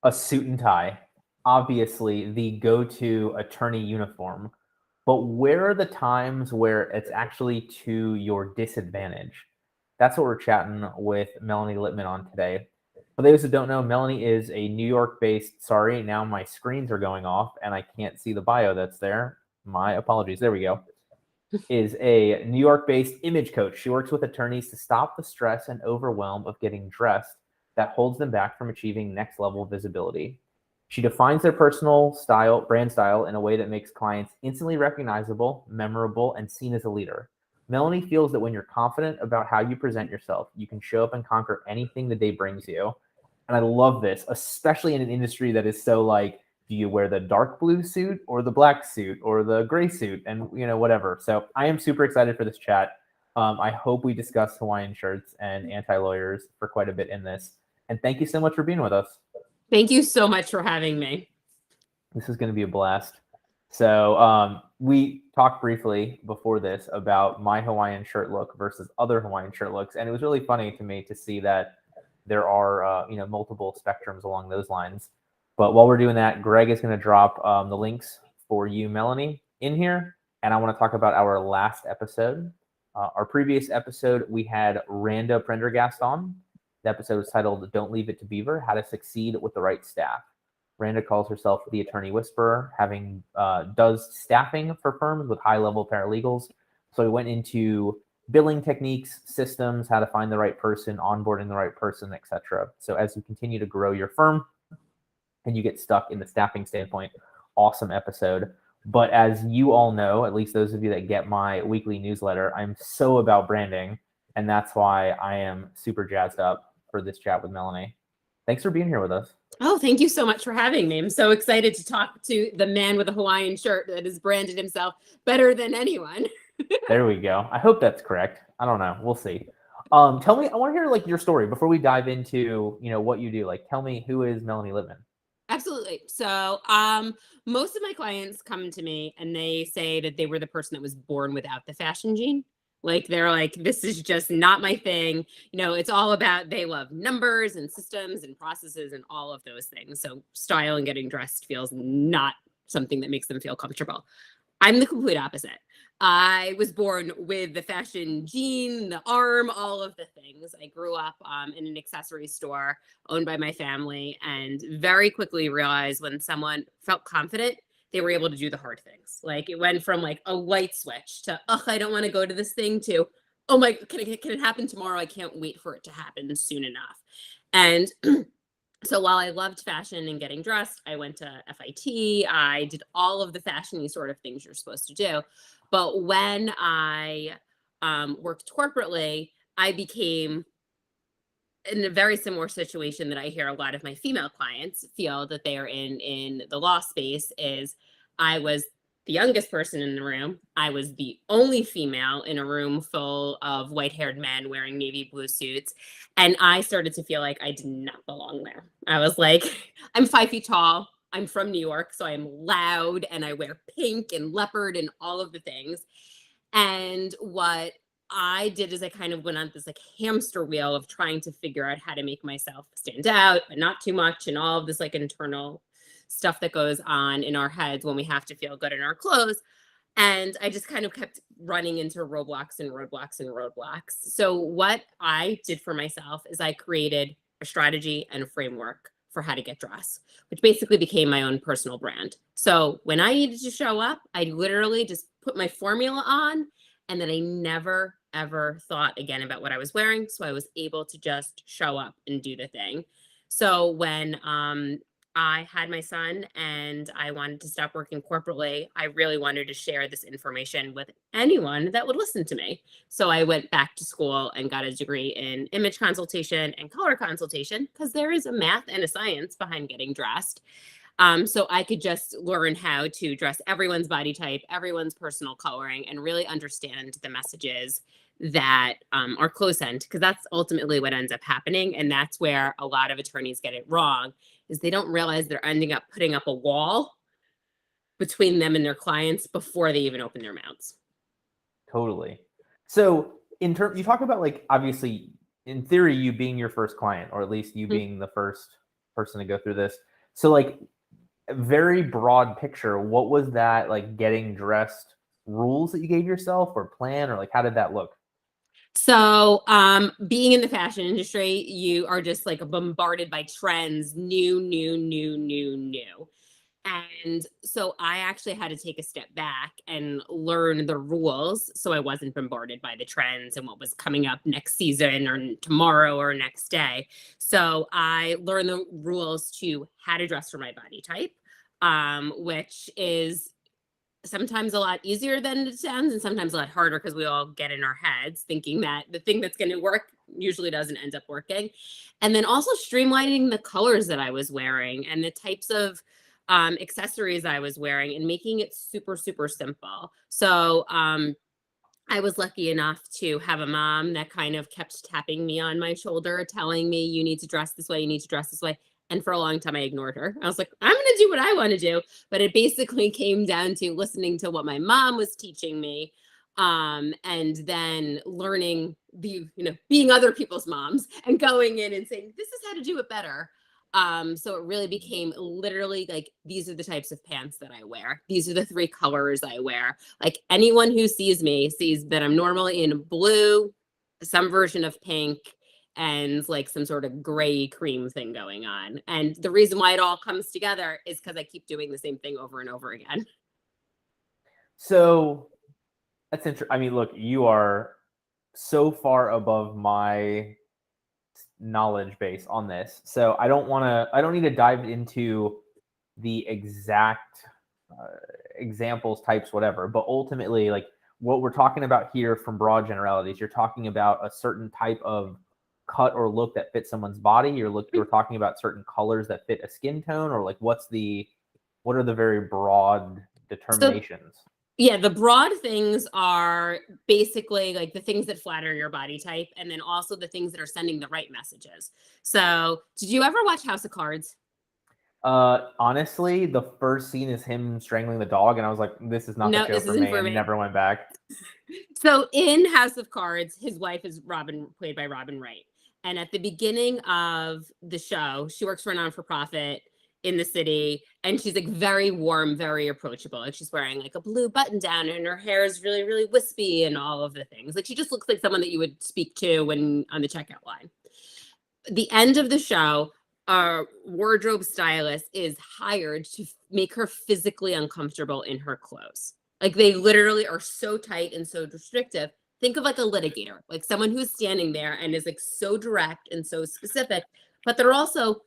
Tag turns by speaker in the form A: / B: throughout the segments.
A: a suit and tie, obviously the go-to attorney uniform. But where are the times where it's actually to your disadvantage? That's what we're chatting with Melanie Lippman on today. For those who don't know, Melanie is a New York-based, sorry, now my screens are going off and I can't see the bio that's there. My apologies. There we go. Is a New York-based image coach. She works with attorneys to stop the stress and overwhelm of getting dressed that holds them back from achieving next-level visibility. She defines their personal style, brand style, in a way that makes clients instantly recognizable, memorable, and seen as a leader. Melanie feels that when you're confident about how you present yourself, you can show up and conquer anything the day brings you. And I love this, especially in an industry that is so like, do you wear the dark blue suit or the black suit or the gray suit and whatever. So I am super excited for this chat. I hope we discuss Hawaiian shirts and anti-lawyers for quite a bit in this. And thank you so much for being with us.
B: Thank you so much for having me.
A: This is going to be a blast. So we talked briefly before this about my Hawaiian shirt look versus other Hawaiian shirt looks. And it was really funny to me to see that there are multiple spectrums along those lines. But while we're doing that, Greg is going to drop the links for you, Melanie, in here. And I want to talk about our last episode. Our previous episode, we had Randa Prendergast on. The episode was titled Don't Leave It to Beaver, How to Succeed with the Right Staff. Randa calls herself the Attorney Whisperer, does staffing for firms with high-level paralegals. So we went into billing techniques, systems, how to find the right person, onboarding the right person, etc. So as you continue to grow your firm and you get stuck in the staffing standpoint, awesome episode. But as you all know, at least those of you that get my weekly newsletter, I'm so about branding, and that's why I am super jazzed up for this chat with Melanie. Thanks for being here with us.
B: Oh, thank you so much for having me. I'm so excited to talk to the man with a Hawaiian shirt that has branded himself better than anyone.
A: There we go. I hope that's correct. I don't know. We'll see. Tell me, I want to hear like your story before we dive into, what you do. Like, tell me, who is Melanie Lippman?
B: Absolutely. So most of my clients come to me and they say that they were the person that was born without the fashion gene. Like, they're like, this is just not my thing. It's all about, they love numbers and systems and processes and all of those things. So style and getting dressed feels not something that makes them feel comfortable. I'm the complete opposite. I was born with the fashion gene, the arm, all of the things. I grew up in an accessory store owned by my family, and very quickly realized when someone felt confident, they were able to do the hard things. Like, it went from like a light switch to, oh, I don't want to go to this thing, to, oh my, can it happen tomorrow? I can't wait for it to happen soon enough. And so while I loved fashion and getting dressed, I went to FIT. I did all of the fashion-y sort of things you're supposed to do. But when I worked corporately, I became in a very similar situation that I hear a lot of my female clients feel that they are in the law space. Is I was the youngest person in the room. I was the only female in a room full of white-haired men wearing navy blue suits. And I started to feel like I did not belong there. I was like, I'm 5 feet tall. I'm from New York, so I'm loud and I wear pink and leopard and all of the things. And what I did is I kind of went on this like hamster wheel of trying to figure out how to make myself stand out, but not too much, and all of this like internal stuff that goes on in our heads when we have to feel good in our clothes. And I just kind of kept running into roadblocks and roadblocks and roadblocks. So what I did for myself is I created a strategy and a framework for how to get dressed, which basically became my own personal brand. So when I needed to show up, I literally just put my formula on, and then I never, ever thought again about what I was wearing. So I was able to just show up and do the thing. So when I had my son and I wanted to stop working corporately, I really wanted to share this information with anyone that would listen to me. So I went back to school and got a degree in image consultation and color consultation, because there is a math and a science behind getting dressed. So I could just learn how to dress everyone's body type, everyone's personal coloring, and really understand the messages that are close end, because that's ultimately what ends up happening. And that's where a lot of attorneys get it wrong, is they don't realize they're ending up putting up a wall between them and their clients before they even open their mouths.
A: Totally. So you talk about, like, obviously in theory, you being your first client, or at least you being the first person to go through this. So like a very broad picture, what was that like getting dressed rules that you gave yourself or plan, or like how did that look?
B: So, being in the fashion industry, you are just like bombarded by trends, new, new, new, new, new. And so I actually had to take a step back and learn the rules so I wasn't bombarded by the trends and what was coming up next season or tomorrow or next day. So I learned the rules to how to dress for my body type, which is sometimes a lot easier than it sounds and sometimes a lot harder because we all get in our heads thinking that the thing that's going to work usually doesn't end up working. And then also streamlining the colors that I was wearing and the types of accessories I was wearing and making it super, super simple. So I was lucky enough to have a mom that kind of kept tapping me on my shoulder, telling me, you need to dress this way, you need to dress this way. And for a long time, I ignored her. I was like, I'm going to do what I want to do. But it basically came down to listening to what my mom was teaching me, and then learning being other people's moms and going in and saying, this is how to do it better. So it really became literally like, these are the types of pants that I wear. These are the 3 colors I wear. Like anyone who sees me sees that I'm normally in blue, some version of pink, and like some sort of gray cream thing going on. And the reason why it all comes together is because I keep doing the same thing over and over again.
A: So that's interesting. I mean, look, you are so far above my knowledge base on this. So I don't need to dive into the exact examples, types, whatever. But ultimately, like what we're talking about here from broad generalities, you're talking about a certain type of cut or look that fits someone's body. You're talking about certain colors that fit a skin tone, or like what are the very broad
B: So
A: determinations?
B: yeah, the broad things are basically like the things that flatter your body type, and then also the things that are sending the right messages. So, did you ever watch House of Cards?
A: Honestly, the first scene is him strangling the dog, and I was like, this is not the
B: No,
A: show
B: this
A: for
B: isn't
A: me,
B: for
A: and
B: me.
A: never went back.
B: So, in House of Cards, his wife is Robin, played by Robin Wright. And at the beginning of the show, she works for a non for profit in the city, and she's like very warm, very approachable. Like she's wearing like a blue button down, and her hair is really, really wispy, and all of the things. Like she just looks like someone that you would speak to when on the checkout line. The end of the show, a wardrobe stylist is hired to make her physically uncomfortable in her clothes. Like they literally are so tight and so restrictive. Think of like a litigator, like someone who's standing there and is like so direct and so specific, but they're also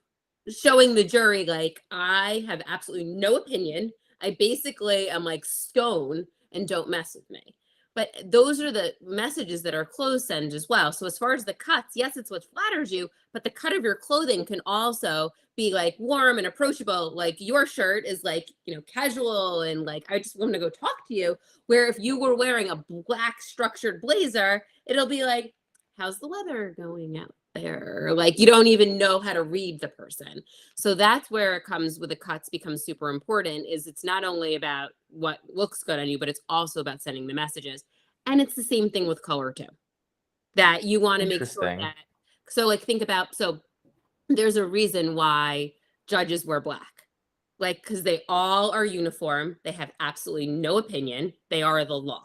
B: showing the jury like, I have absolutely no opinion. I basically am like stone and don't mess with me. But those are the messages that are clothes send as well. So as far as the cuts, yes, it's what flatters you, but the cut of your clothing can also be like warm and approachable. Like your shirt is like, casual and like, I just want to go talk to you. Where if you were wearing a black structured blazer, it'll be like, how's the weather going out there? Like you don't even know how to read the person. So that's where it comes with the cuts becomes super important is it's not only about what looks good on you, but it's also about sending the messages. And it's the same thing with color too, that you want to make sure
A: Interesting.
B: that, so like think about, so there's a reason why judges wear black, like, because they all are uniform. They have absolutely no opinion. They are the law.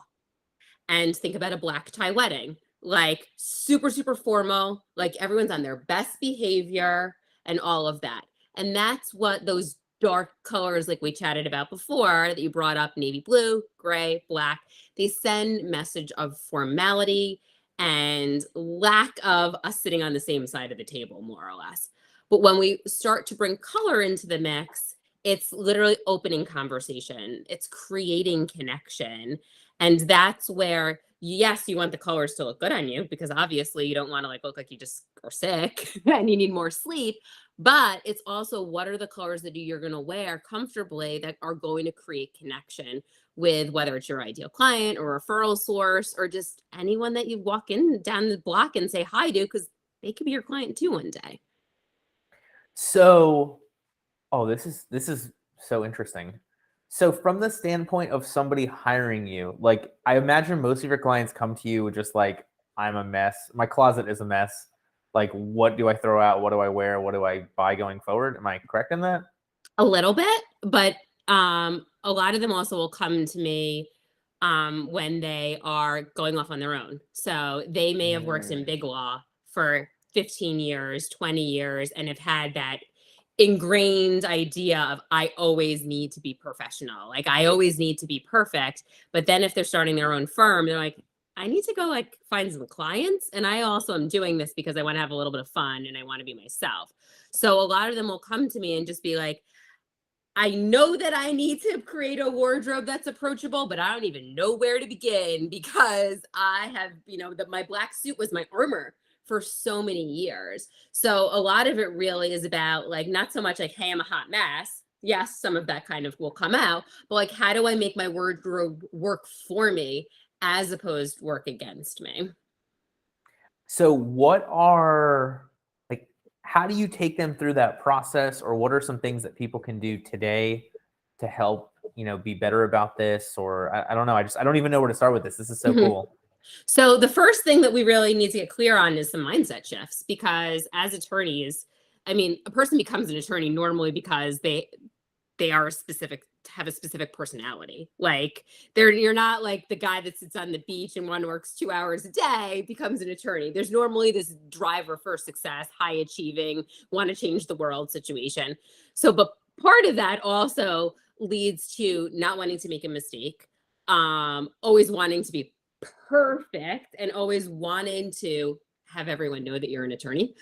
B: And think about a black tie wedding, like super, super formal, like everyone's on their best behavior and all of that. And that's what those dark colors, like we chatted about before, that you brought up, navy blue, gray, black, they send message of formality and lack of us sitting on the same side of the table, more or less. But when we start to bring color into the mix, it's literally opening conversation, it's creating connection, and that's where, yes, you want the colors to look good on you because obviously you don't want to like look like you just are sick and you need more sleep. But it's also what are the colors that you're going to wear comfortably that are going to create connection with whether it's your ideal client or referral source or just anyone that you walk in down the block and say hi to because they could be your client too one day.
A: So, oh, this is so interesting. So, from the standpoint of somebody hiring you, like I imagine most of your clients come to you with just like, I'm a mess. My closet is a mess. Like, what do I throw out? What do I wear? What do I buy going forward? Am I correct in that?
B: A little bit, but a lot of them also will come to me when they are going off on their own. So they may have worked in
A: Mm.
B: big law for 15 years, 20 years, and have had that ingrained idea of I always need to be professional. Like I always need to be perfect. But then if they're starting their own firm, they're like, I need to go like find some clients. And I also am doing this because I want to have a little bit of fun and I want to be myself. So a lot of them will come to me and just be like, I know that I need to create a wardrobe that's approachable, but I don't even know where to begin because I have, that my black suit was my armor for so many years. So a lot of it really is about like, not so much like, hey, I'm a hot mess. Yes, some of that kind of will come out, but like, how do I make my wardrobe work for me as opposed to work against me?
A: So what are like how do you take them through that process, or what are some things that people can do today to help, be better about this? Or I don't know. I don't even know where to start with this. This is so
B: Mhm.
A: cool.
B: So the first thing that we really need to get clear on is some mindset shifts because as attorneys, I mean, a person becomes an attorney normally because they are have a specific personality. Like you're not like the guy that sits on the beach and one works 2 hours a day becomes an attorney. There's normally this driver for success, high achieving, want to change the world situation. So, but part of that also leads to not wanting to make a mistake, always wanting to be perfect and always wanting to have everyone know that you're an attorney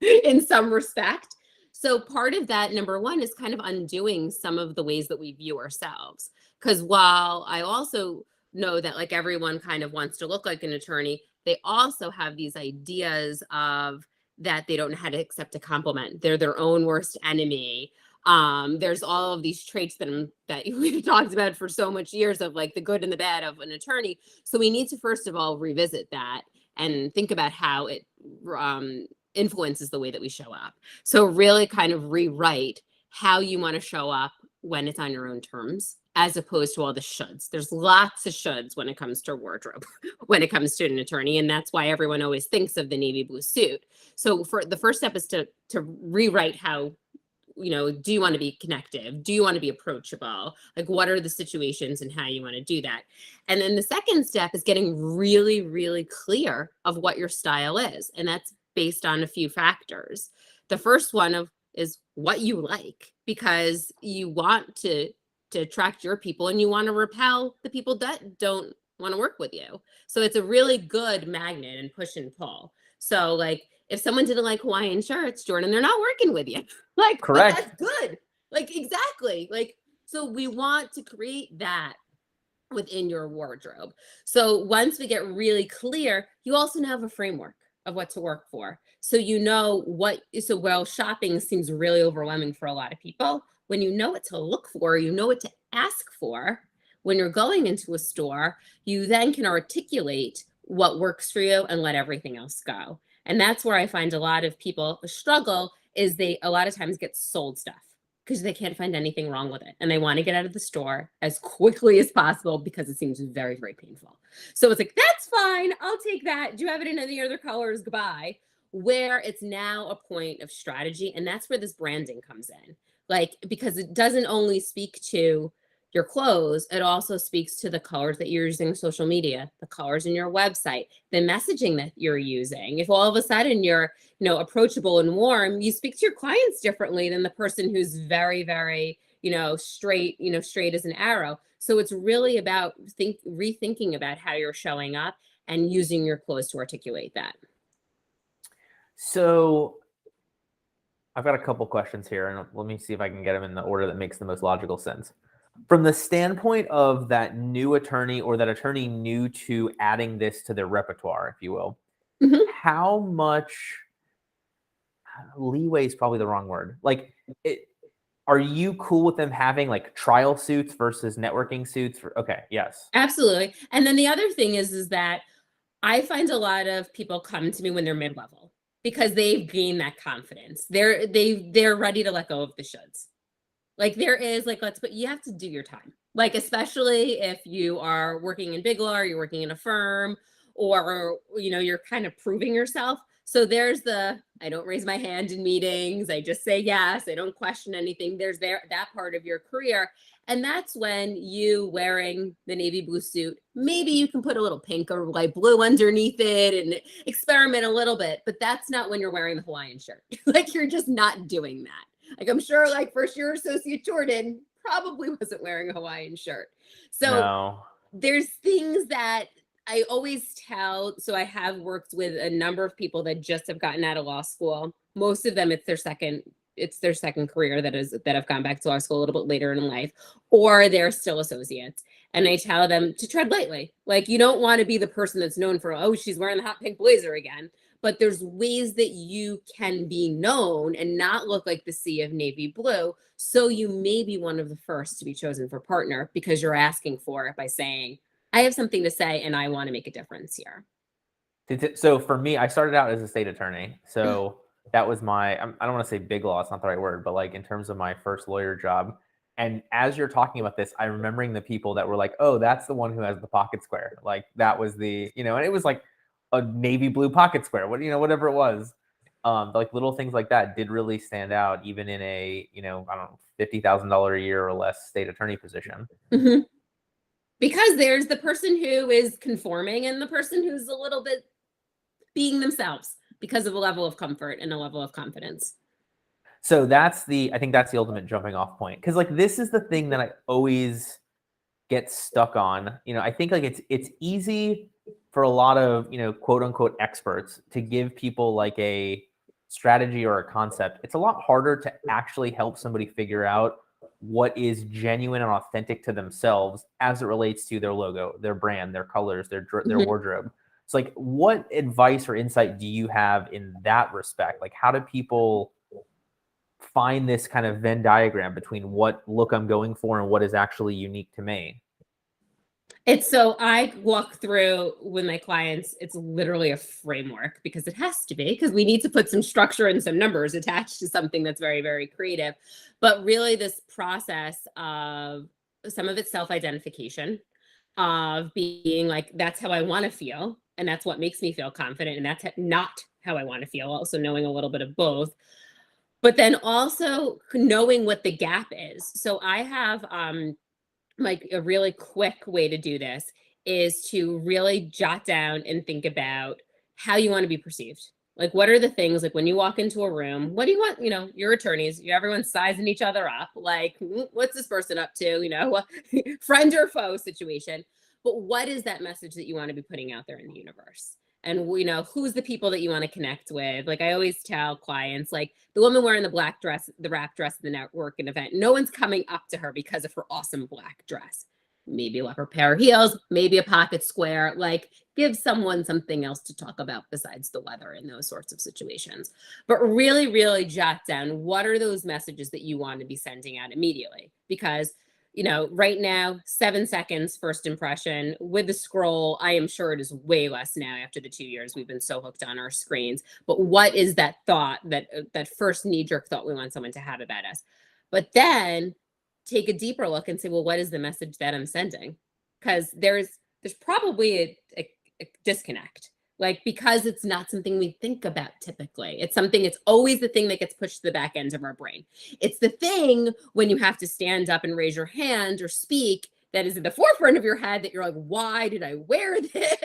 B: in some respect. So part of that, number one, is kind of undoing some of the ways that we view ourselves. Because while I also know that like everyone kind of wants to look like an attorney, they also have these ideas of that they don't know how to accept a compliment. They're their own worst enemy. There's all of these traits that we've talked about for so much years of like the good and the bad of an attorney. So we need to first of all revisit that and think about how it influences the way that we show up. So really kind of rewrite how you want to show up when it's on your own terms, as opposed to all the shoulds. There's lots of shoulds when it comes to wardrobe, when it comes to an attorney. And that's why everyone always thinks of the navy blue suit. So for the first step is to rewrite how, do you want to be connective? Do you want to be approachable? Like, what are the situations and how you want to do that? And then the second step is getting really, really clear of what your style is. And that's based on a few factors. The first one is what you like, because you want to attract your people and you want to repel the people that don't want to work with you. So it's a really good magnet and push and pull. So like if someone didn't like Hawaiian shirts, Jordan, they're not working with you. Like, but
A: Correct.
B: that's good. Like exactly. Like so we want to create that within your wardrobe. So once we get really clear, you also now have a framework of what to work for. So so while shopping seems really overwhelming for a lot of people, when you know what to look for, you know what to ask for, when you're going into a store, you then can articulate what works for you and let everything else go. And that's where I find a lot of people struggle is they a lot of times get sold stuff because they can't find anything wrong with it. And they want to get out of the store as quickly as possible because it seems very, very painful. So it's like, that's fine. I'll take that. Do you have it in any other colors? Goodbye. Where it's now a point of strategy. And that's where this branding comes in. Like, because it doesn't only speak to your clothes, it also speaks to the colors that you're using on social media, the colors in your website, the messaging that you're using. If all of a sudden you're approachable and warm, you speak to your clients differently than the person who's very, very, straight, straight as an arrow. So it's really about rethinking about how you're showing up and using your clothes to articulate that.
A: So I've got a couple questions here, and let me see if I can get them in the order that makes the most logical sense. From the standpoint of that new attorney or that attorney new to adding this to their repertoire, if you will, how much leeway is probably the wrong word. Like, are you cool with them having like trial suits versus networking suits? Okay, yes.
B: Absolutely. And then the other thing is that I find a lot of people come to me when they're mid-level because they've gained that confidence. They're ready to let go of the shoulds. Like there is like, but you have to do your time. Like, especially if you are working in big law, or you're working in a firm, or, you're kind of proving yourself. So there's I don't raise my hand in meetings. I just say yes. I don't question anything. There's that part of your career. And that's when you wearing the navy blue suit, maybe you can put a little pink or light blue underneath it and experiment a little bit, but that's not when you're wearing the Hawaiian shirt. Like you're just not doing that. Like I'm sure like first year associate Jordan probably wasn't wearing a Hawaiian shirt. So
A: No.
B: there's things that I always tell. So I have worked with a number of people that just have gotten out of law school. Most of them, it's their second career that have gone back to law school a little bit later in life, or they're still associates. And I tell them to tread lightly. Like you don't want to be the person that's known for, oh, she's wearing the hot pink blazer again. But there's ways that you can be known and not look like the sea of navy blue. So you may be one of the first to be chosen for partner because you're asking for it by saying, I have something to say and I want to make a difference here.
A: So for me, I started out as a state attorney. So that was I don't want to say big law, it's not the right word, but like in terms of my first lawyer job. And as you're talking about this, I'm remembering the people that were like, oh, that's the one who has the pocket square. Like that was and it was like a navy blue pocket square, whatever it was. Like little things like that did really stand out, even in a, I don't know, $50,000 a year or less state attorney position.
B: Mm-hmm. Because there's the person who is conforming and the person who's a little bit being themselves because of a level of comfort and a level of confidence.
A: So I think that's the ultimate jumping off point. Cause like, this is the thing that I always get stuck on. I think like it's easy for a lot of, quote unquote experts to give people like a strategy or a concept. It's a lot harder to actually help somebody figure out what is genuine and authentic to themselves as it relates to their logo, their brand, their colors, their wardrobe. It's like, what advice or insight do you have in that respect? Like, how do people find this kind of Venn diagram between what look I'm going for and what is actually unique to me?
B: So I walk through with my clients, it's literally a framework because it has to be, because we need to put some structure and some numbers attached to something that's very, very creative. But really this process of some of it's self-identification, of being like, that's how I want to feel. And that's what makes me feel confident. And that's not how I want to feel. Also knowing a little bit of both. But then also knowing what the gap is. So I have like a really quick way to do this is to really jot down and think about how you want to be perceived. Like, what are the things, like when you walk into a room, what do you want? Your attorneys, everyone's sizing each other up. Like, what's this person up to? Friend or foe situation. But what is that message that you want to be putting out there in the universe? And who's the people that you want to connect with? Like I always tell clients, like the woman wearing the black dress, the wrap dress at the networking event, no one's coming up to her because of her awesome black dress. Maybe a leopard pair of heels, maybe a pocket square. Like give someone something else to talk about besides the weather in those sorts of situations. But really, really jot down what are those messages that you want to be sending out immediately. Because right now, 7 seconds first impression with the scroll. I am sure it is way less now after the 2 years we've been so hooked on our screens. But what is that thought, that first knee-jerk thought we want someone to have about us? But then take a deeper look and say, well, what is the message that I'm sending? Because there's probably a disconnect. Like, because it's not something we think about typically. It's always the thing that gets pushed to the back end of our brain. It's the thing when you have to stand up and raise your hand or speak that is at the forefront of your head that you're like, why did I wear this?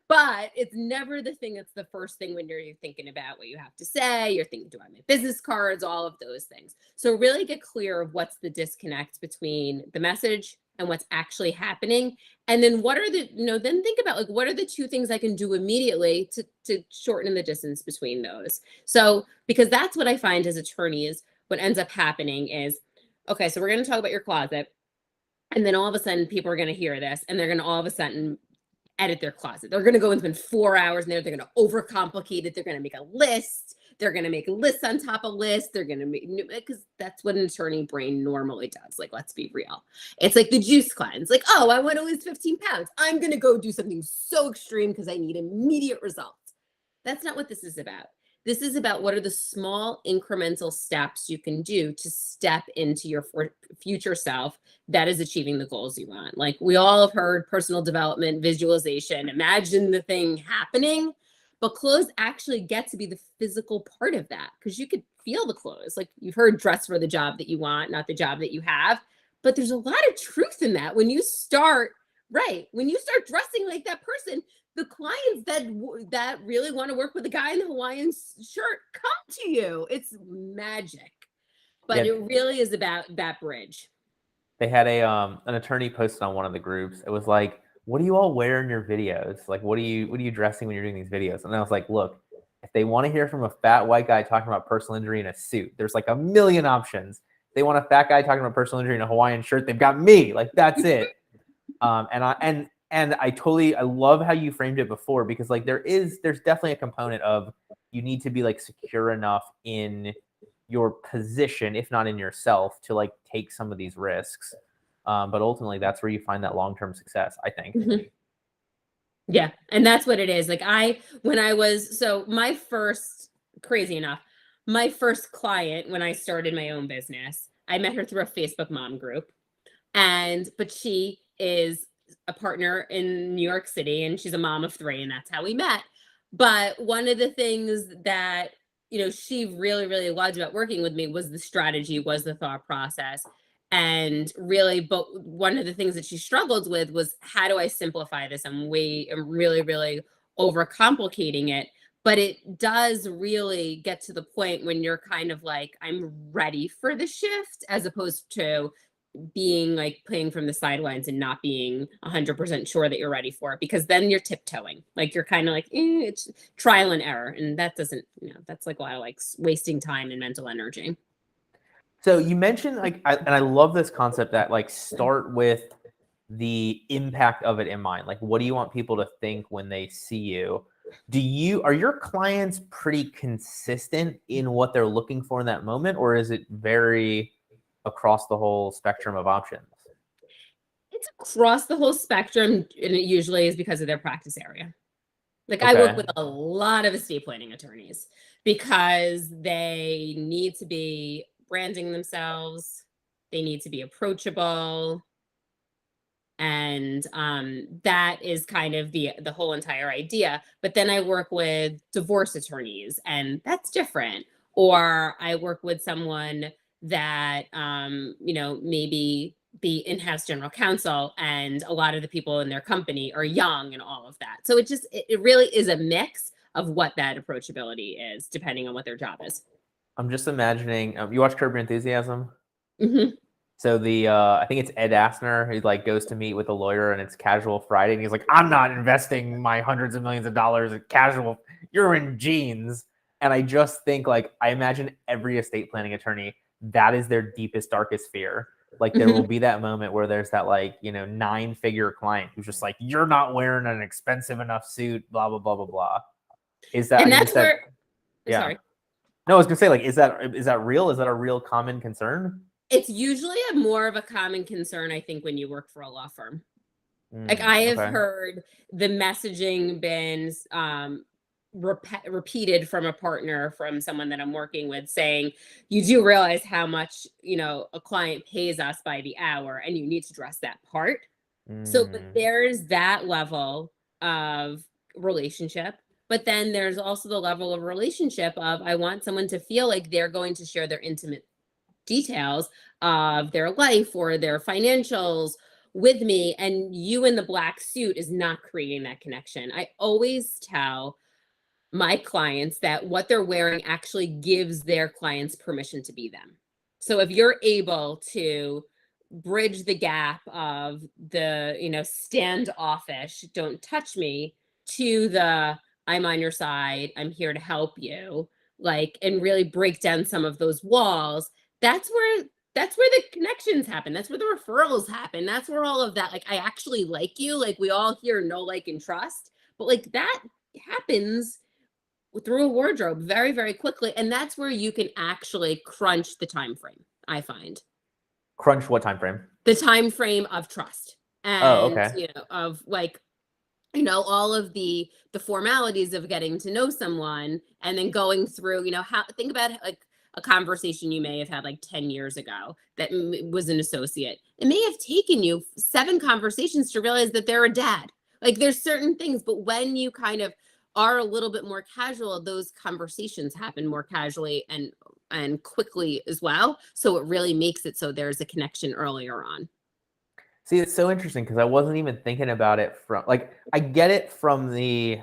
B: But it's never the thing that's the first thing when you're thinking about what you have to say. You're thinking, do I have my business cards? All of those things. So really get clear of what's the disconnect between the message and what's actually happening. And then what are then think about like, what are the two things I can do immediately to shorten the distance between those? So, because that's what I find as attorneys, what ends up happening is, okay, so we're going to talk about your closet. And then all of a sudden people are going to hear this and they're going to all of a sudden edit their closet. They're going to go and spend 4 hours in there. They're going to overcomplicate it. They're going to make a list. They're going to make lists on top of lists. They're going to make, because that's what an attorney brain normally does. Like, let's be real. It's like the juice cleanse. Like, oh, I want to lose 15 pounds. I'm going to go do something so extreme because I need immediate results. That's not what this is about. This is about what are the small incremental steps you can do to step into your future self that is achieving the goals you want. Like we all have heard personal development, visualization, imagine the thing happening. but clothes actually get to be the physical part of that because you could feel the clothes. Like you've heard dress for the job that you want, not the job that you have. But there's a lot of truth in that. When you start dressing like that person, the clients that really want to work with a guy in the Hawaiian shirt come to you. It's magic. But
A: Yeah.
B: it really is about that bridge.
A: They had an attorney posted on one of the groups. It was like, what do you all wear in your videos? Like, what are you dressing when you're doing these videos? And I was like, look, if they want to hear from a fat white guy talking about personal injury in a suit, there's like a million options. If they want a fat guy talking about personal injury in a Hawaiian shirt, they've got me. Like, that's it. And I love how you framed it before, because like there's definitely a component of you need to be like secure enough in your position, if not in yourself, to like take some of these risks. But ultimately, that's where you find that long-term success, I think.
B: Mm-hmm. Yeah. And that's what it is. Like crazy enough, my first client, when I started my own business, I met her through a Facebook mom group. But she is a partner in New York City, and she's a mom of 3, and that's how we met. But one of the things that, she really, really loved about working with me was the strategy, was the thought process. And really, but one of the things that she struggled with was, how do I simplify this? I'm really, really overcomplicating it. But it does really get to the point when you're kind of like, I'm ready for the shift, as opposed to being like playing from the sidelines and not being 100% sure that you're ready for it, because then you're tiptoeing. Like you're kind of like, it's trial and error. And that doesn't, that's like a lot of like wasting time and mental energy.
A: So you mentioned and I love this concept that like start with the impact of it in mind. Like, what do you want people to think when they see you? Are your clients pretty consistent in what they're looking for in that moment, or is it very across the whole spectrum of options?
B: It's across the whole spectrum, and it usually is because of their practice area. Like
A: Okay.
B: I work with a lot of estate planning attorneys because they need to be branding themselves. They need to be approachable. And that is kind of the whole entire idea. But then I work with divorce attorneys, and that's different. Or I work with someone that, maybe be in-house general counsel, and a lot of the people in their company are young and all of that. So it really is a mix of what that approachability is, depending on what their job is.
A: I'm just imagining, you watch Curb Your Enthusiasm?
B: Mm-hmm.
A: So I think it's Ed Asner who like goes to meet with a lawyer, and it's casual Friday, and he's like, I'm not investing my hundreds of millions of dollars in casual, you're in jeans. And I just think, like, I imagine every estate planning attorney, that is their deepest, darkest fear. Like there will be that moment where there's that 9-figure client who's just like, you're not wearing an expensive enough suit, blah, blah, blah, blah, blah. Is that,
B: and that's where,
A: yeah.
B: Sorry.
A: No, I was gonna say, like, is that real? Is that a real common concern?
B: It's usually more of a common concern, I think, when you work for a law firm. Like I have heard the messaging been repeated from a partner, from someone that I'm working with, saying, you do realize how much, a client pays us by the hour, and you need to dress that part. So but there's that level of relationship. But then there's also the level of relationship of, I want someone to feel like they're going to share their intimate details of their life or their financials with me, and you in the black suit is not creating that connection. I always tell my clients that what they're wearing actually gives their clients permission to be them. So if you're able to bridge the gap of the, standoffish, don't touch me, to the I'm on your side, I'm here to help you, and really break down some of those walls, that's where the connections happen. That's where the referrals happen. That's where all of that, I actually like you. Like we all here know, like, and trust, but that happens through a wardrobe very, very quickly. And that's where you can actually crunch the time frame, I find.
A: Crunch what time frame?
B: The time frame of trust. And,
A: okay.
B: Of all of the formalities of getting to know someone, and then going through, think about a conversation you may have had 10 years ago that was an associate. It may have taken you 7 conversations to realize that they're a dad. There's certain things, but when you kind of are a little bit more casual, those conversations happen more casually and quickly as well. So it really makes it so there's a connection earlier on.
A: See, it's so interesting because I wasn't even thinking about it from like I get it from the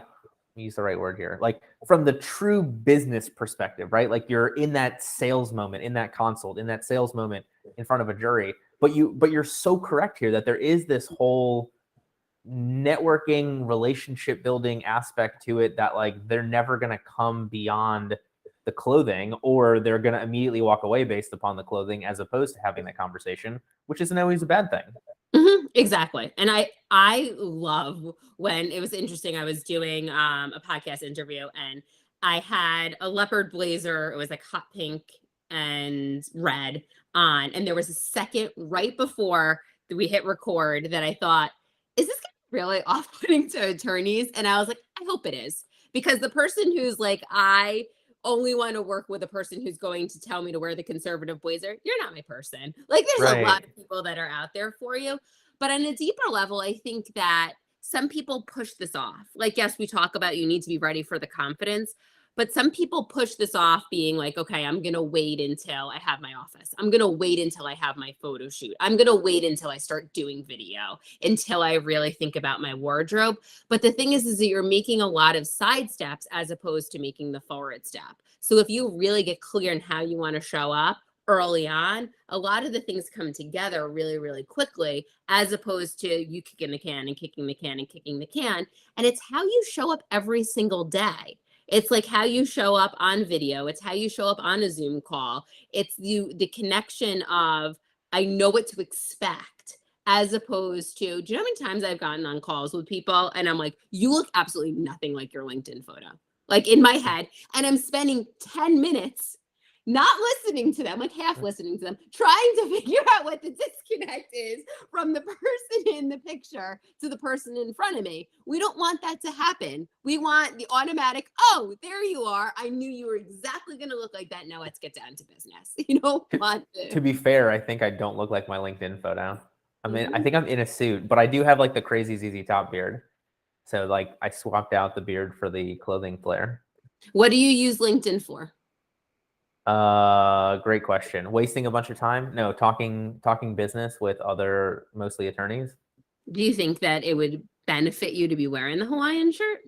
A: use the right word here, like from the true business perspective, right? Like you're in that sales moment, in that consult, in that sales moment in front of a jury. But you're so correct here that there is this whole networking, relationship building aspect to it that like they're never going to come beyond the clothing, or they're going to immediately walk away based upon the clothing as opposed to having that conversation, which isn't always a bad thing.
B: Exactly. And I love when it was interesting. I was doing a podcast interview and I had a leopard blazer. It was like hot pink and red on. And there was a second right before we hit record that I thought, is this really off-putting to attorneys? And I was like, I hope it is. Because the person who's like, I only want to work with a person who's going to tell me to wear the conservative blazer, you're not my person. Like there's a lot of people that are out there for you. But on a deeper level, I think that some people push this off. Like, yes, we talk about you need to be ready for the confidence, but some people push this off being like, okay, I'm going to wait until I have my office. I'm going to wait until I have my photo shoot. I'm going to wait until I start doing video, until I really think about my wardrobe. But the thing is that you're making a lot of side steps as opposed to making the forward step. So if you really get clear on how you want to show up early on, a lot of the things come together really, really quickly, as opposed to you kicking the can and kicking the can and kicking the can. And it's how you show up every single day. It's like how you show up on video. It's how you show up on a Zoom call. It's the connection of, I know what to expect, as opposed to, do you know how many times I've gotten on calls with people and I'm like, you look absolutely nothing like your LinkedIn photo, like in my head. And I'm spending 10 minutes not listening to them, like half listening to them, trying to figure out what the disconnect is from the person in the picture to the person in front of me. We don't want that to happen. We want the automatic, oh, there you are. I knew you were exactly going to look like that. Now let's get down to business. You don't want
A: to be fair, I think I don't look like my LinkedIn photo. I think I'm in a suit, but I do have like the crazy ZZ Top beard. So like I swapped out the beard for the clothing flair.
B: What do you use LinkedIn for?
A: Great question. Wasting a bunch of time? No, talking business with other mostly attorneys.
B: Do you think that it would benefit you to be wearing the Hawaiian shirt?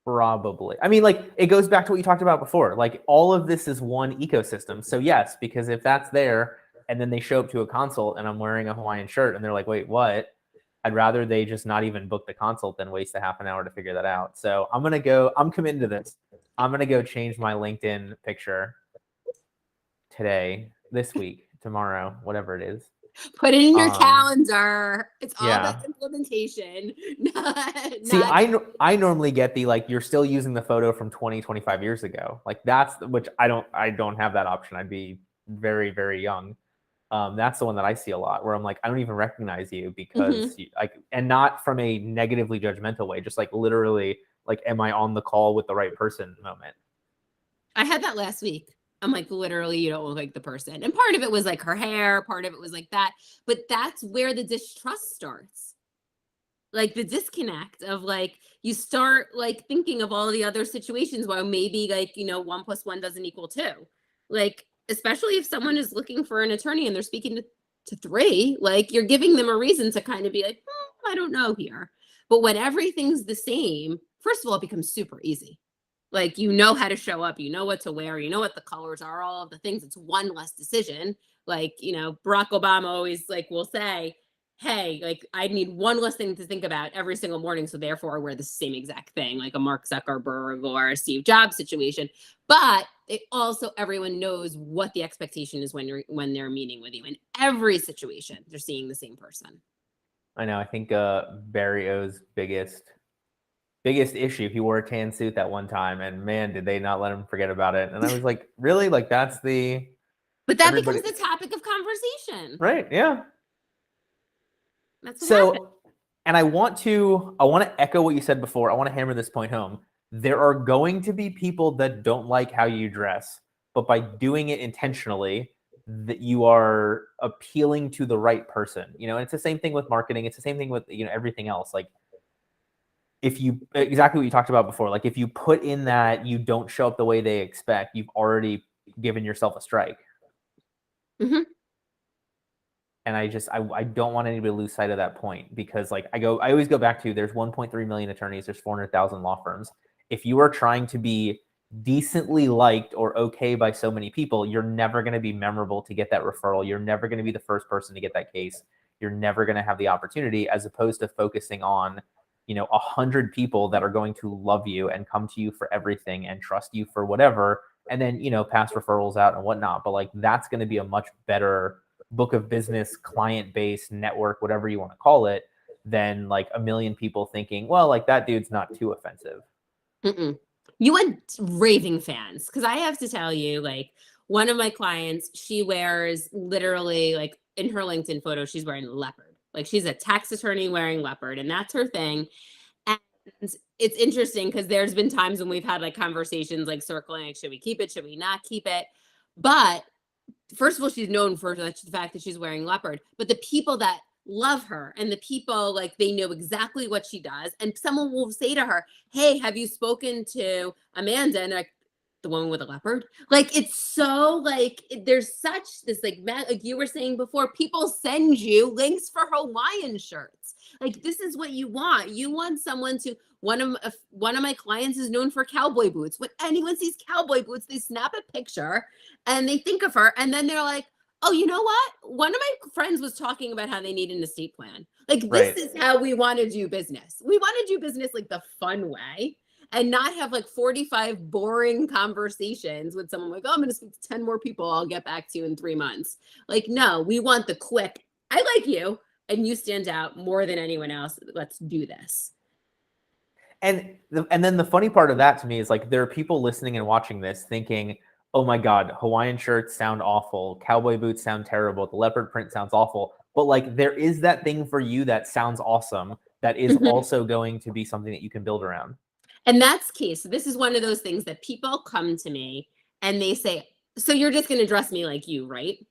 A: Probably. I mean, like it goes back to what you talked about before. Like all of this is one ecosystem. So yes, because if that's there and then they show up to a consult and I'm wearing a Hawaiian shirt and they're like, wait, what? I'd rather they just not even book the consult than waste a half an hour to figure that out. So I'm committed to this. I'm going to go change my LinkedIn picture today, this week, tomorrow, whatever it is.
B: Put it in your calendar. It's all about implementation.
A: See, I normally get the, like, you're still using the photo from 20, 25 years ago. Like that's, which I don't have that option. I'd be very, very young. That's the one that I see a lot where I'm like, I don't even recognize you because and not from a negatively judgmental way, just like literally like, am I on the call with the right person moment?
B: I had that last week. I'm like, literally, you don't look like the person. And part of it was like her hair, part of it was like that. But that's where the distrust starts. Like the disconnect of like, you start like thinking of all the other situations where maybe like, 1 + 1 doesn't equal 2. Like, especially if someone is looking for an attorney and they're speaking to 3, like you're giving them a reason to kind of be like, I don't know here. But when everything's the same, first of all, it becomes super easy. Like, you know how to show up, you know what to wear, you know what the colors are, all of the things. It's one less decision. Like, Barack Obama always like will say, hey, like I need one less thing to think about every single morning. So therefore I wear the same exact thing, like a Mark Zuckerberg or a Steve Jobs situation. But it also, everyone knows what the expectation is when they're meeting with you. In every situation, they're seeing the same person.
A: I know. I think Barry O's biggest issue, he wore a tan suit that one time and man, did they not let him forget about it. And I was like, really? Like that's
B: but that becomes the topic of conversation.
A: Right. Yeah.
B: That's what happened.
A: And I want to echo what you said before. I want to hammer this point home. There are going to be people that don't like how you dress, but by doing it intentionally, that you are appealing to the right person. And it's the same thing with marketing. It's the same thing with, everything else. Like, if you exactly what you talked about before, like if you put in that you don't show up the way they expect, you've already given yourself a strike.
B: Mhm.
A: And I don't want anybody to lose sight of that point, because like I always go back to, there's 1.3 million attorneys, there's 400,000 law firms. If you are trying to be decently liked or okay by so many people, you're never going to be memorable to get that referral. You're never going to be the first person to get that case. You're never going to have the opportunity, as opposed to focusing on, 100 people that are going to love you and come to you for everything and trust you for whatever, and then, pass referrals out and whatnot. But like, that's going to be a much better book of business, client base, network, whatever you want to call it, than like a million people thinking, well, like that dude's not too offensive.
B: Mm-mm. You want raving fans, because I have to tell you, like, one of my clients, she wears literally, like, in her LinkedIn photo, she's wearing leopard. Like, she's a tax attorney wearing leopard, and that's her thing. And it's interesting because there's been times when we've had like conversations like circling, like, should we keep it? Should we not keep it? But first of all, she's known for the fact that she's wearing leopard, but the people that love her and the people, like, they know exactly what she does. And someone will say to her, hey, have you spoken to Amanda? And like, the woman with a leopard. Like, it's so like, there's such this like you were saying before, people send you links for Hawaiian shirts. Like, this is what you want. You want someone to, one of my clients is known for cowboy boots. When anyone sees cowboy boots, they snap a picture and they think of her, and then they're like, oh, you know what? One of my friends was talking about how they need an estate plan. Like,
A: Right.
B: this is how we want to do business. We want to do business like the fun way, and not have like 45 boring conversations with someone like, oh, I'm going to speak to 10 more people. I'll get back to you in 3 months. Like, no, we want the quick, I like you and you stand out more than anyone else. Let's do this.
A: And then the funny part of that to me is, like, there are people listening and watching this thinking, oh my God, Hawaiian shirts sound awful. Cowboy boots sound terrible. The leopard print sounds awful. But like, there is that thing for you that sounds awesome, that is also going to be something that you can build around.
B: And that's key. So this is one of those things that people come to me and they say, so you're just going to dress me like you, right?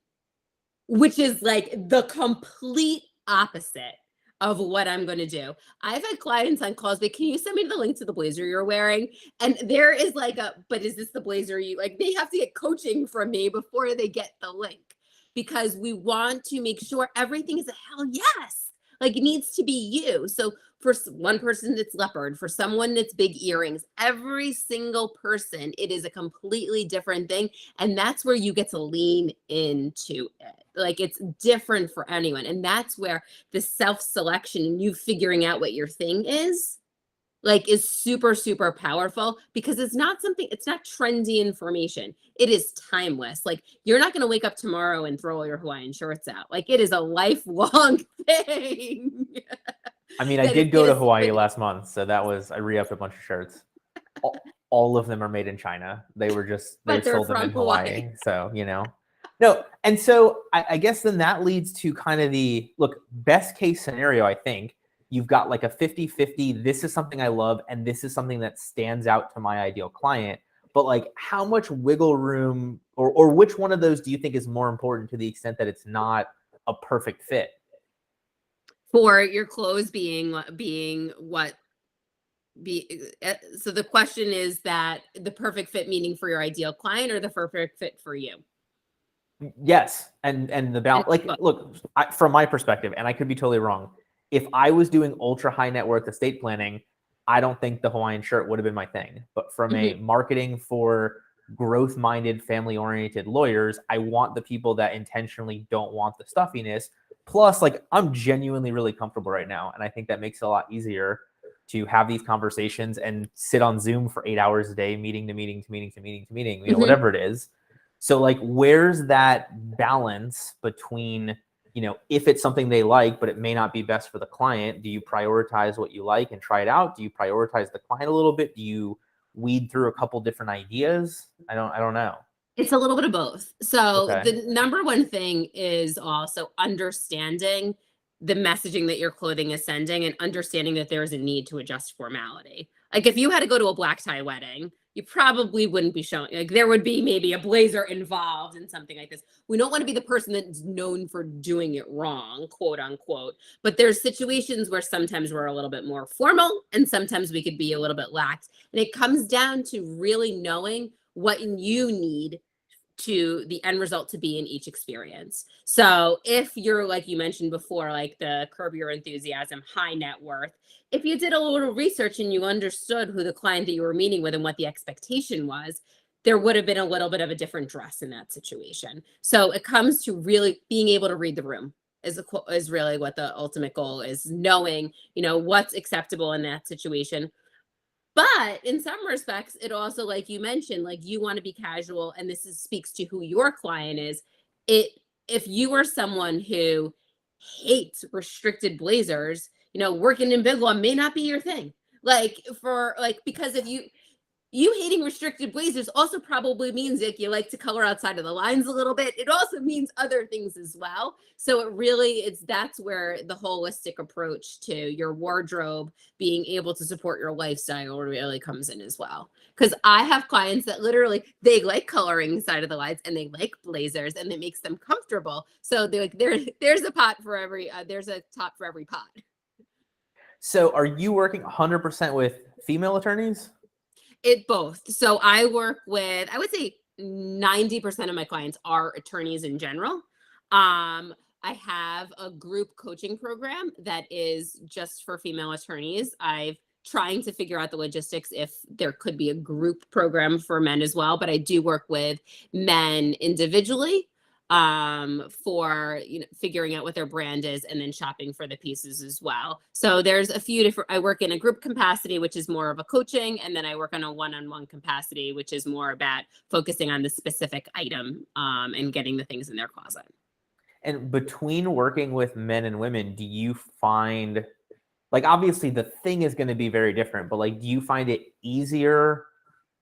B: Which is like the complete opposite of what I'm going to do. I've had clients on calls, but can you send me the link to the blazer you're wearing? And there is like but is this the blazer you like? They have to get coaching from me before they get the link, because we want to make sure everything is a hell yes. Like, it needs to be you. So for one person, it's leopard. For someone, it's big earrings. Every single person, it is a completely different thing. And that's where you get to lean into it. Like, it's different for anyone. And that's where the self-selection and you figuring out what your thing is, like, is super, super powerful, because it's not trendy information. It is timeless. Like, you're not going to wake up tomorrow and throw all your Hawaiian shirts out. Like, it is a lifelong thing.
A: I mean, I did go to Hawaii last month, so I re-upped a bunch of shirts. All of them are made in China. They sold them in Hawaii. So, no. And so I guess then that leads to kind of the best case scenario. I think you've got like a 50-50. This is something I love, and this is something that stands out to my ideal client. But like, how much wiggle room, or which one of those do you think is more important, to the extent that it's not a perfect fit?
B: For your clothes being what? So the question is, that the perfect fit meaning for your ideal client, or the perfect fit for you?
A: Yes. And the balance, like, look, from my perspective, and I could be totally wrong, if I was doing ultra high net worth estate planning, I don't think the Hawaiian shirt would have been my thing. But from a marketing for growth minded, family oriented lawyers, I want the people that intentionally don't want the stuffiness. Plus, like, I'm genuinely really comfortable right now, and I think that makes it a lot easier to have these conversations and sit on Zoom for 8 hours a day, meeting to meeting to meeting to meeting to meeting, whatever it is. So like, where's that balance between, if it's something they like, but it may not be best for the client, do you prioritize what you like and try it out? Do you prioritize the client a little bit? Do you weed through a couple different ideas? I don't know.
B: It's a little bit of both. So
A: Okay.
B: the number one thing is also understanding the messaging that your clothing is sending, and understanding that there is a need to adjust formality. Like, if you had to go to a black tie wedding, you probably wouldn't be showing, like there would be maybe a blazer involved in something like this. We don't want to be the person that's known for doing it wrong, quote unquote. But there's situations where sometimes we're a little bit more formal and sometimes we could be a little bit lax. And it comes down to really knowing what you need to the end result to be in each experience. So if you're, like you mentioned before, like the Curb Your Enthusiasm, high net worth, if you did a little research and you understood who the client that you were meeting with and what the expectation was, there would have been a little bit of a different dress in that situation. So it comes to really being able to read the room is really what the ultimate goal is, knowing, what's acceptable in that situation. But in some respects, it also, like you mentioned, like you want to be casual, and speaks to who your client is. If you are someone who hates restricted blazers, working in Biglaw may not be your thing. Because if you hating restricted blazers also probably means like you like to color outside of the lines a little bit. It also means other things as well. So that's where the holistic approach to your wardrobe being able to support your lifestyle really comes in as well. Because I have clients that literally, they like coloring inside of the lines and they like blazers and it makes them comfortable. So they're like, there's a pot for there's a top for every pot.
A: So are you working 100% with female attorneys?
B: It both. So I work with, I would say 90% of my clients are attorneys in general. I have a group coaching program that is just for female attorneys. I've trying to figure out the logistics if there could be a group program for men as well, but I do work with men individually for figuring out what their brand is and then shopping for the pieces as well. So there's a few different, I work in a group capacity, which is more of a coaching, and then I work on a one-on-one capacity, which is more about focusing on the specific item and getting the things in their closet.
A: And between working with men and women, do you find, like, obviously the thing is going to be very different, but like, do you find it easier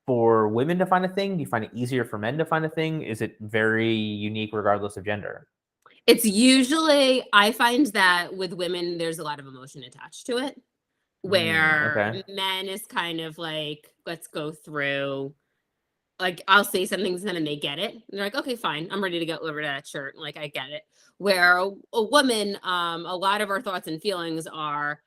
A: for women to find a thing? Do you find it easier for men to find a thing? Is it very unique regardless of gender?
B: It's usually, I find that with women, there's a lot of emotion attached to it, where
A: Okay.
B: men is kind of like, let's go through, like I'll say something and then they get it. And they're like, okay, fine. I'm ready to get over to that shirt. Like, I get it. Where a woman, a lot of our thoughts and feelings are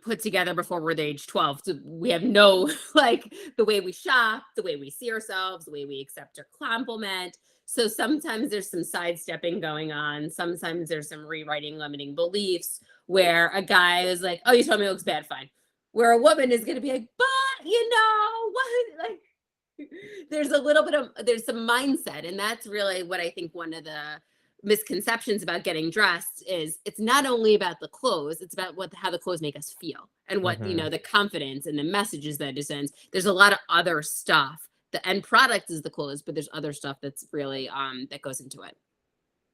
B: put together before we're the age 12. So we have no, like the way we shop, the way we see ourselves, the way we accept a compliment. So sometimes there's some sidestepping going on. Sometimes there's some rewriting limiting beliefs where a guy is like, oh, you told me it looks bad, fine. Where a woman is going to be like, but what? Like, there's there's some mindset. And that's really what I think one of the misconceptions about getting dressed is, it's not only about the clothes, it's about how the clothes make us feel and what, the confidence and the messages that it sends. There's a lot of other stuff. The end product is the clothes, but there's other stuff that's really, that goes into it.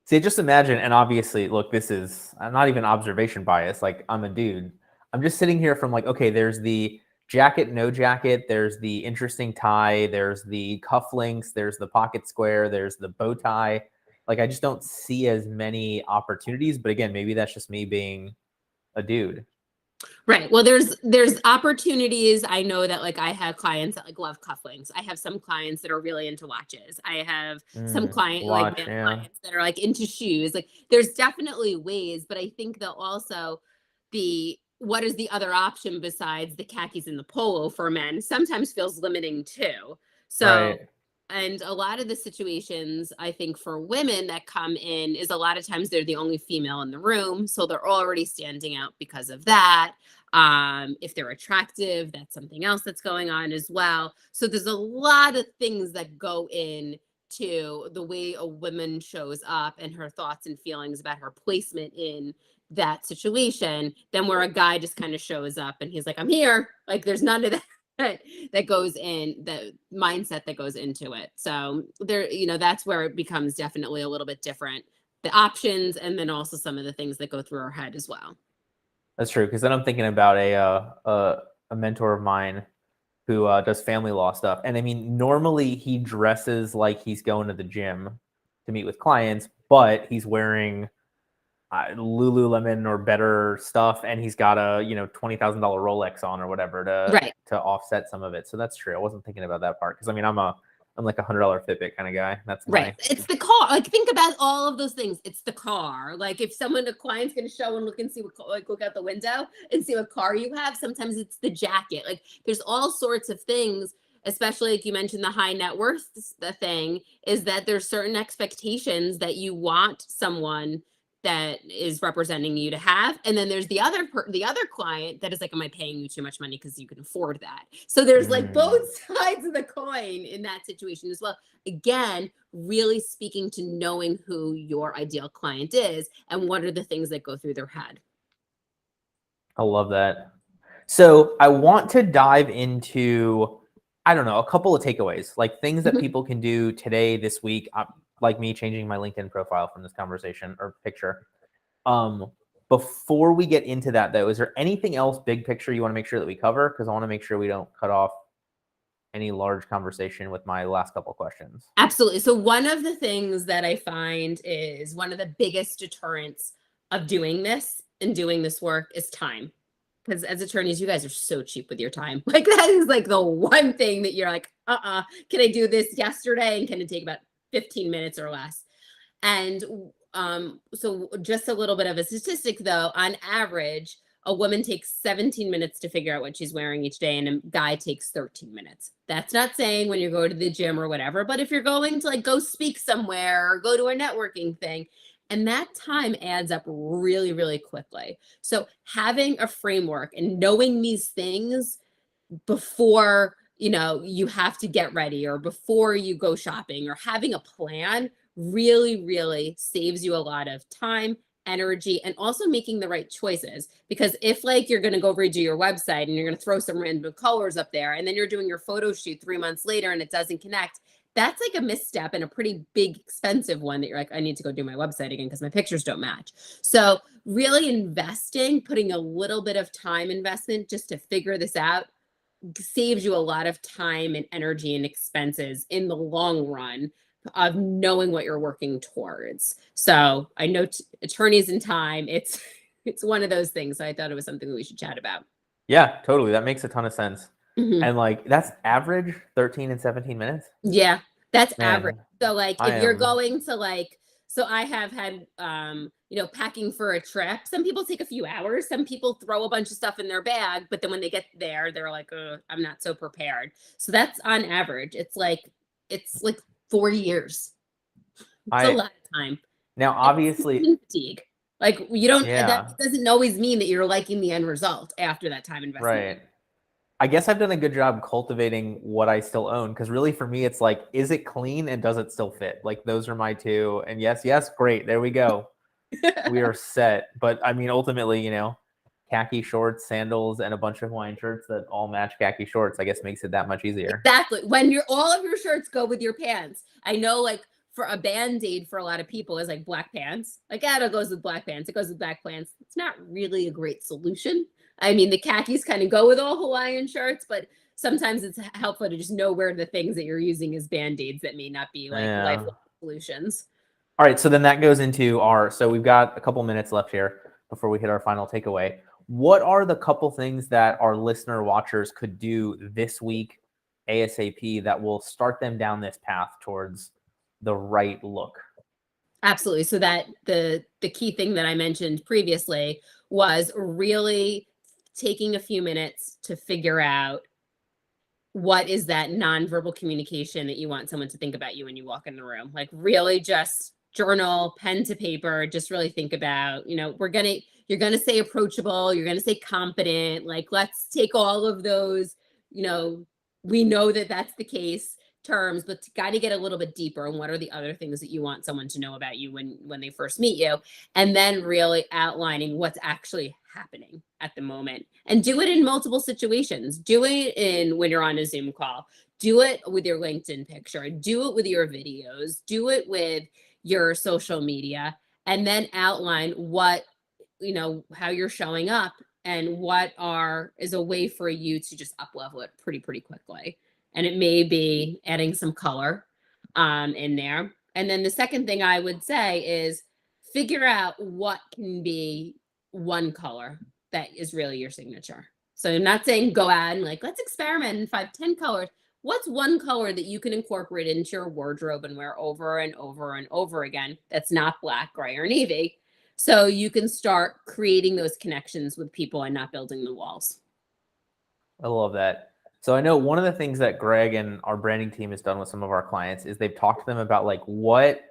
A: See, just imagine, and obviously, look, this is not even observation bias. Like, I'm a dude. I'm just sitting here from like, okay, there's the jacket, no jacket. There's the interesting tie. There's the cufflinks. There's the pocket square. There's the bow tie. Like, I just don't see as many opportunities. But again, maybe that's just me being a dude.
B: Right. Well, there's opportunities. I know that like I have clients that like love cufflinks. I have some clients that are really into watches. I have some clients that are like into shoes. Like there's definitely ways, but I think that also what is the other option besides the khakis and the polo for men sometimes feels limiting too. So
A: Right.
B: And a lot of the situations, I think, for women that come in is a lot of times they're the only female in the room. So they're already standing out because of that. If they're attractive, that's something else that's going on as well. So there's a lot of things that go in to the way a woman shows up and her thoughts and feelings about her placement in that situation, than where a guy just kind of shows up and he's like, I'm here. Like there's none of that that goes in, the mindset that goes into it. So there, that's where it becomes definitely a little bit different, the options, and then also some of the things that go through our head as well.
A: That's true. Because then I'm thinking about a mentor of mine who does family law stuff. And I mean, normally he dresses like he's going to the gym to meet with clients, but he's wearing Lululemon or better stuff, and he's got a $20,000 Rolex on or whatever
B: Right.
A: to offset some of it. So that's true. I wasn't thinking about that part because I mean I'm like $100 Fitbit kind of guy. That's
B: Right. It's the car. Like, think about all of those things. It's the car. Like, if a client's going to show and look and see look out the window and see what car you have, sometimes it's the jacket. Like, there's all sorts of things, especially like you mentioned, the high net worth, the thing is that there's certain expectations that you want someone that is representing you to have, and then there's the other client that is like, am I paying you too much money because you can afford that? So there's like both sides of the coin in that situation as well. Again, really speaking to knowing who your ideal client is and what are the things that go through their head.
A: I love that. So I want to dive into, I don't know, a couple of takeaways, like things that people can do today, this week, like me changing my LinkedIn profile from this conversation or picture. Before we get into that though, is there anything else big picture you want to make sure that we cover? Because I want to make sure we don't cut off any large conversation with my last couple of questions.
B: Absolutely. So one of the things that I find is one of the biggest deterrents of doing this and doing this work is time. Because as attorneys, you guys are so cheap with your time. Like, that is like the one thing that you're like, can I do this yesterday? And can it take about 15 minutes or less? And so just a little bit of a statistic though, on average, a woman takes 17 minutes to figure out what she's wearing each day, and a guy takes 13 minutes. That's not saying when you go to the gym or whatever, but if you're going to like go speak somewhere or go to a networking thing, and that time adds up really, really quickly. So having a framework and knowing these things before, you have to get ready or before you go shopping, or having a plan really, really saves you a lot of time, energy, and also making the right choices. Because if like you're going to go redo your website and you're going to throw some random colors up there, and then you're doing your photo shoot 3 months later and it doesn't connect, that's like a misstep and a pretty big expensive one that you're like, I need to go do my website again because my pictures don't match. So really investing, putting a little bit of time investment just to figure this out saves you a lot of time and energy and expenses in the long run of knowing what you're working towards. So I know attorneys and time, it's one of those things. So I thought it was something that we should chat about.
A: Yeah, totally. That makes a ton of sense. And like that's average 13 and 17 minutes.
B: Yeah, that's
A: Man,
B: average. So like if you're going to like, so I have had, packing for a trip. Some people take a few hours. Some people throw a bunch of stuff in their bag, but then when they get there, they're like, I'm not so prepared. So that's on average. It's like 4 years. It's a lot of time.
A: Now, obviously,
B: fatigue. Like you don't. That doesn't always mean that you're liking the end result after that time investment.
A: Right. I guess I've done a good job cultivating what I still own, because really for me, it's like, is it clean and does it still fit? Like those are my two. And yes, great. There we go. We are set. But I mean, ultimately, khaki shorts, sandals, and a bunch of Hawaiian shirts that all match khaki shorts, I guess makes it that much easier.
B: Exactly. When all of your shirts go with your pants. I know like for a Band-Aid for a lot of people is like black pants. Like, it goes with black pants. It goes with black pants. It's not really a great solution. I mean, the khakis kind of go with all Hawaiian shirts, but sometimes it's helpful to just know where the things that you're using as Band-Aids that may not be like lifelong solutions.
A: All right. So then that goes into so we've got a couple minutes left here before we hit our final takeaway. What are the couple things that our listener watchers could do this week ASAP that will start them down this path towards the right look?
B: Absolutely. So that the key thing that I mentioned previously was really taking a few minutes to figure out what is that nonverbal communication that you want someone to think about you when you walk in the room. Like really just journal, pen to paper, just really think about, you're going to say approachable, you're going to say competent, like let's take all of those, we know that that's the case terms, but got to get a little bit deeper. And what are the other things that you want someone to know about you when they first meet you? And then really outlining what's actually happening at the moment, and do it in multiple situations. Do it when you're on a Zoom call, do it with your LinkedIn picture, do it with your videos, do it with your social media, and then outline what, how you're showing up and what is a way for you to just up level it pretty quickly. And it may be adding some color in there. And then the second thing I would say is figure out what can be one color that is really your signature. So I'm not saying go out and like, let's experiment in 5, 10 colors. What's one color that you can incorporate into your wardrobe and wear over and over and over again that's not black, gray, or navy? So you can start creating those connections with people and not building the walls.
A: I love that. So I know one of the things that Greg and our branding team has done with some of our clients is they've talked to them about like what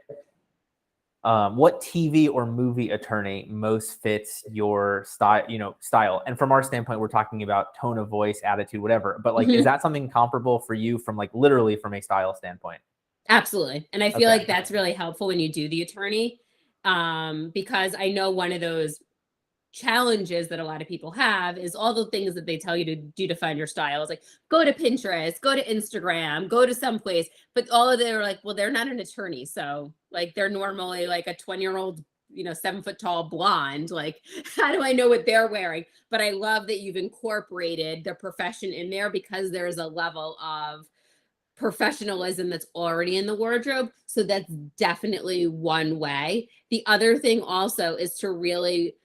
A: TV or movie attorney most fits your style. And from our standpoint, we're talking about tone of voice, attitude, whatever. But like, is that something comparable for you from like literally from a style standpoint?
B: Absolutely. And I feel
A: Okay.
B: like that's really helpful when you do the attorney, because I know one of those challenges that a lot of people have is all the things that they tell you to do to find your style. It's like, go to Pinterest, go to Instagram, go to someplace, but all of them are like, well, they're not an attorney. So like, they're normally like a 20-year-old, 7-foot tall blonde. Like, how do I know what they're wearing? But I love that you've incorporated the profession in there because there's a level of professionalism that's already in the wardrobe. So that's definitely one way. The other thing also is to really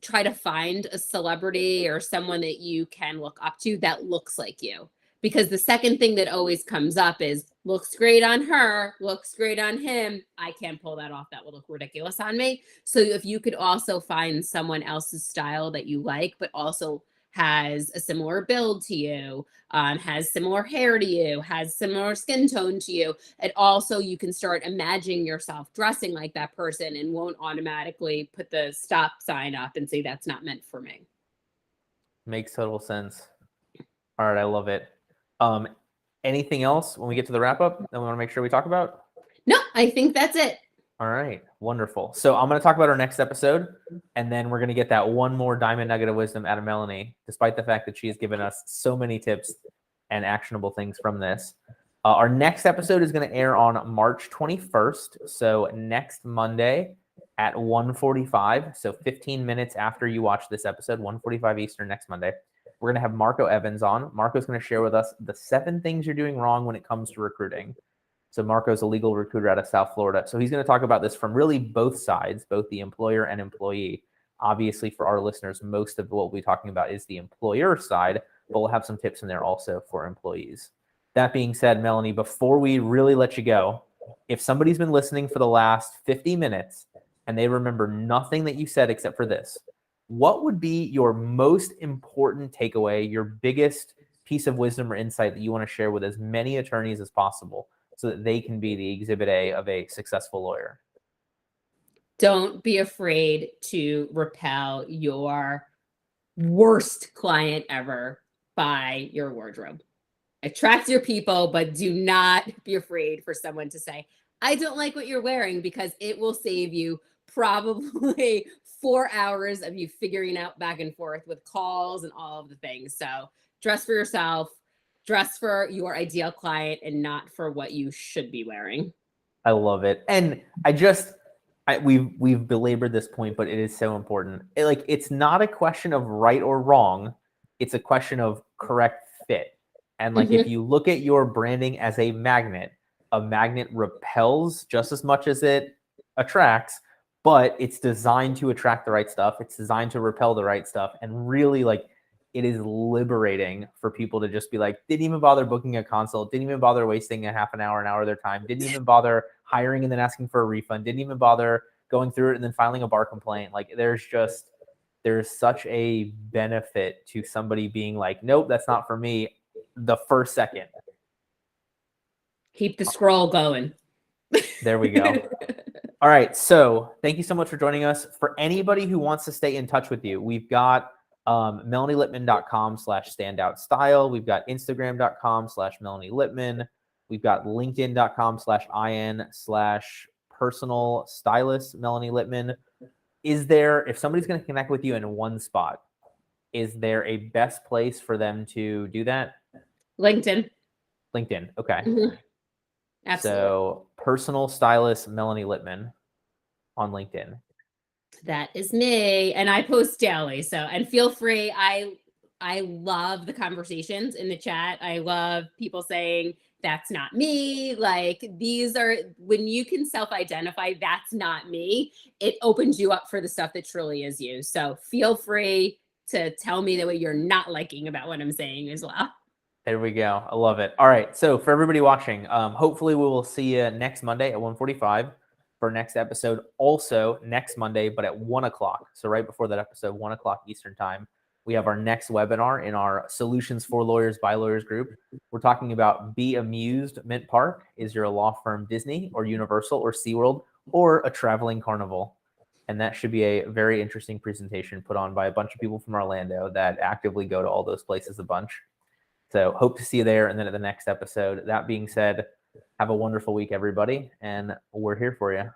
B: try to find a celebrity or someone that you can look up to that looks like you. Because the second thing that always comes up is looks great on her, looks great on him. I can't pull that off. That will look ridiculous on me. So if you could also find someone else's style that you like, but also has a similar build to you, has similar hair to you, has similar skin tone to you, and also you can start imagining yourself dressing like that person and won't automatically put the stop sign up and say that's not meant for me.
A: Makes total sense. All right, I love it. Anything else when we get to the wrap up that we want to make sure we talk about?
B: No, I think that's it.
A: All right, wonderful. So I'm going to talk about our next episode, and then we're going to get that one more diamond nugget of wisdom out of Melanie, despite the fact that she has given us so many tips and actionable things from this. Our next episode is going to air on March 21st, so next Monday at 1:45, so 15 minutes after you watch this episode, 1:45 Eastern next Monday. We're going to have Marco Evans on. Marco's going to share with us the 7 things you're doing wrong when it comes to recruiting. So Marco's a legal recruiter out of South Florida. So he's going to talk about this from really both sides, both the employer and employee. Obviously, for our listeners, most of what we'll be talking about is the employer side, but we'll have some tips in there also for employees. That being said, Melanie, before we really let you go, if somebody's been listening for the last 50 minutes and they remember nothing that you said except for this, what would be your most important takeaway, your biggest piece of wisdom or insight that you want to share with as many attorneys as possible so that they can be the exhibit A of a successful lawyer?
B: Don't be afraid to repel your worst client ever by your wardrobe. Attract your people, but do not be afraid for someone to say, I don't like what you're wearing, because it will save you probably 4 hours of you figuring out back and forth with calls and all of the things. So dress for yourself, dress for your ideal client, and not for what you should be wearing.
A: I love it. And we've belabored this point, but it is so important. It's not a question of right or wrong. It's a question of correct fit. And if you look at your branding as a magnet repels just as much as it attracts, but it's designed to attract the right stuff. It's designed to repel the right stuff. And really, it is liberating for people to just be like, didn't even bother booking a consult, didn't even bother wasting a half an hour of their time, didn't even bother hiring and then asking for a refund, didn't even bother going through it and then filing a bar complaint. There's such a benefit to somebody being like, nope, that's not for me the first second.
B: Keep the scroll going.
A: There we go. All right. So thank you so much for joining us. For anybody who wants to stay in touch with you, we've got MelanieLippman.com/standoutstyle. We've got Instagram.com/Melanie Lippman. We've got LinkedIn.com/IN/personal stylist Melanie Lippman. If somebody's going to connect with you in one spot, is there a best place for them to do that?
B: LinkedIn.
A: Okay.
B: Absolutely.
A: So personal stylist Melanie Lippman on LinkedIn.
B: That is me. And I post daily. And feel free. I love the conversations in the chat. I love people saying that's not me. Like, these are, when you can self-identify, that's not me, it opens you up for the stuff that truly is you. So feel free to tell me the way you're not liking about what I'm saying as well.
A: There we go. I love it. All right. So for everybody watching, hopefully we will see you next Monday at 1:45 for next episode. Also next Monday, but at 1 o'clock. So right before that episode, 1 o'clock Eastern time, we have our next webinar in our Solutions for Lawyers by Lawyers group. We're talking about Be Amused Mint Park. Is your law firm Disney or Universal or SeaWorld or a traveling carnival? And that should be a very interesting presentation put on by a bunch of people from Orlando that actively go to all those places a bunch. So hope to see you there and then at the next episode. That being said, have a wonderful week, everybody, and we're here for you.